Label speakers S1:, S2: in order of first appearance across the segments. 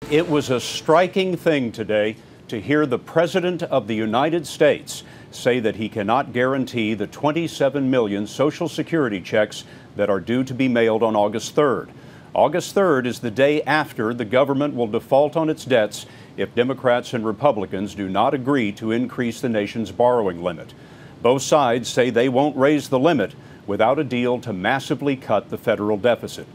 S1: It was a striking thing today to hear the President of the United States say that he cannot guarantee the 27 million Social Security checks that are due to be mailed on August 3rd. August 3rd is the day after the government will default on its debts if Democrats and Republicans do not agree to increase the nation's borrowing limit. Both sides say they won't raise the limit without a deal to massively cut the federal deficit.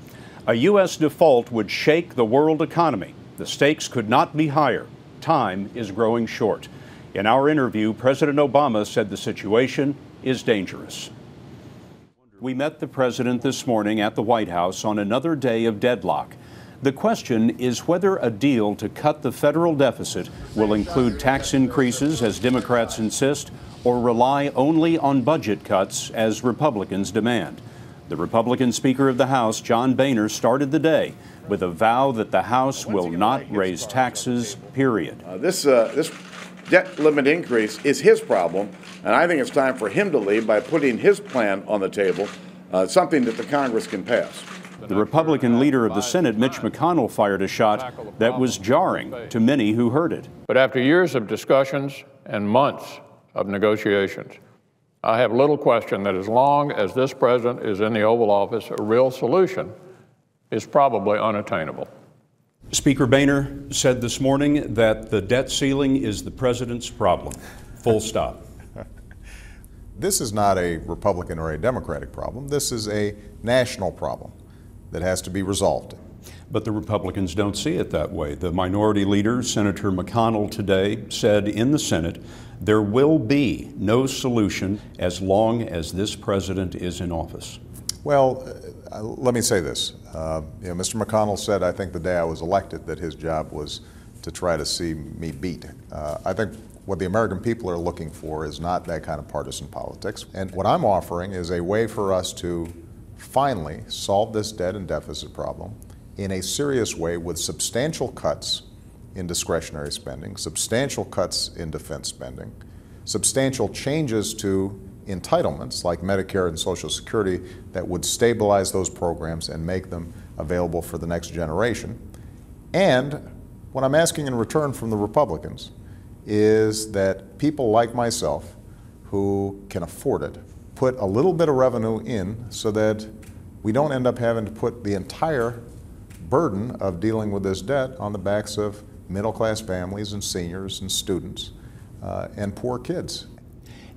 S1: A U.S. default would shake the world economy. The stakes could not be higher. Time is growing short. In our interview, President Obama said the situation is dangerous. We met the president this morning at the White House on another day of deadlock. The question is whether a deal to cut the federal deficit will include tax increases, as Democrats insist, or rely only on budget cuts, as Republicans demand. The Republican Speaker of the House, John Boehner, started the day with a vow that the House will not raise taxes, period.
S2: This debt limit increase is his problem, and I think it's time for him to lead by putting his plan on the table, something that the Congress can pass.
S1: The Republican leader of the Senate, Mitch McConnell, fired a shot that was jarring to many who heard it.
S3: But after years of discussions and months of negotiations, I have little question that as long as this president is in the Oval Office, a real solution is probably unattainable.
S1: Speaker Boehner said this morning that the debt ceiling is the president's problem. Full stop.
S4: This is not a Republican or a Democratic problem. This is a national problem that has to be resolved.
S1: But the Republicans don't see it that way. The minority leader, Senator McConnell, today said in the Senate, there will be no solution as long as this president is in office.
S4: Well, let me say this. Mr. McConnell said, I think the day I was elected, that his job was to try to see me beat. I think what the American people are looking for is not that kind of partisan politics. And what I'm offering is a way for us to finally solve this debt and deficit problem in a serious way with substantial cuts in discretionary spending, substantial cuts in defense spending, substantial changes to entitlements like Medicare and Social Security that would stabilize those programs and make them available for the next generation. And what I'm asking in return from the Republicans is that people like myself who can afford it put a little bit of revenue in so that we don't end up having to put the entire burden of dealing with this debt on the backs of middle-class families and seniors and students and poor kids.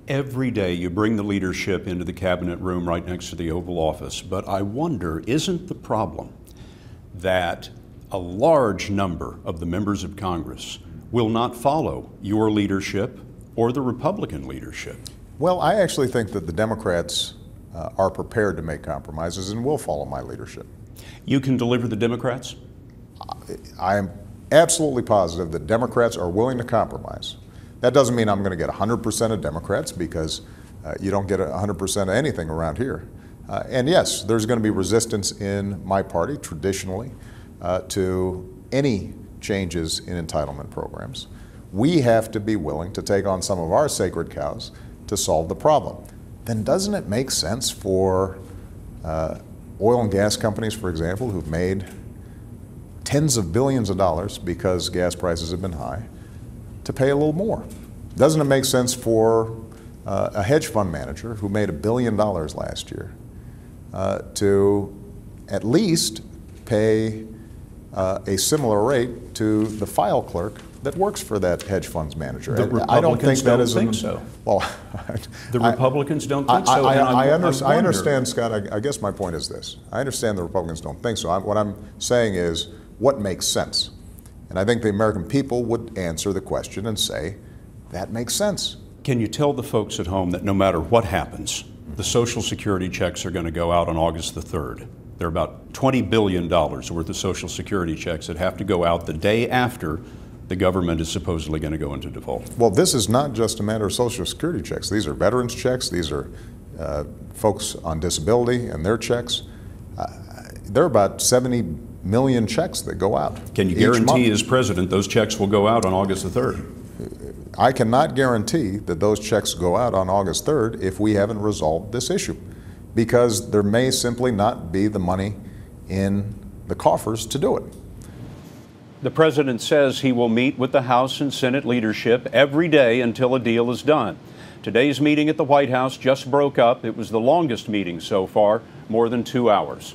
S1: Every day you bring the leadership into the cabinet room right next to the Oval Office, but I wonder, isn't the problem that a large number of the members of Congress will not follow your leadership or the Republican leadership?
S4: Well, I actually think that the Democrats are prepared to make compromises and will follow my leadership.
S1: You can deliver the Democrats?
S4: I am absolutely positive that Democrats are willing to compromise. That doesn't mean I'm going to get 100% of Democrats, because you don't get 100% of anything around here. And yes, there's going to be resistance in my party traditionally to any changes in entitlement programs. We have to be willing to take on some of our sacred cows to solve the problem. Then doesn't it make sense for oil and gas companies, for example, who've made tens of billions of dollars because gas prices have been high, to pay a little more? Doesn't it make sense for a hedge fund manager who made $1 billion last year to at least pay a similar rate to the file clerk that works for that hedge funds manager?
S1: I don't think that is so.
S4: Well,
S1: the Republicans don't think so.
S4: I understand, Scott. I guess my point is this. I understand the Republicans don't think so. What I'm saying is what makes sense. And I think the American people would answer the question and say, that makes sense.
S1: Can you tell the folks at home that no matter what happens, the Social Security checks are going to go out on August the 3rd? There are about $20 billion worth of Social Security checks that have to go out the day after the government is supposedly going to go into default.
S4: Well, this is not just a matter of Social Security checks. These are veterans checks. These are folks on disability and their checks. There are about 70 million checks that go out.
S1: Can you guarantee as president those checks will go out on August the 3rd?
S4: I cannot guarantee that those checks go out on August 3rd if we haven't resolved this issue, because there may simply not be the money in the coffers to do it.
S1: The president says he will meet with the House and Senate leadership every day until a deal is done. Today's meeting at the White House just broke up. It was the longest meeting so far, more than 2 hours.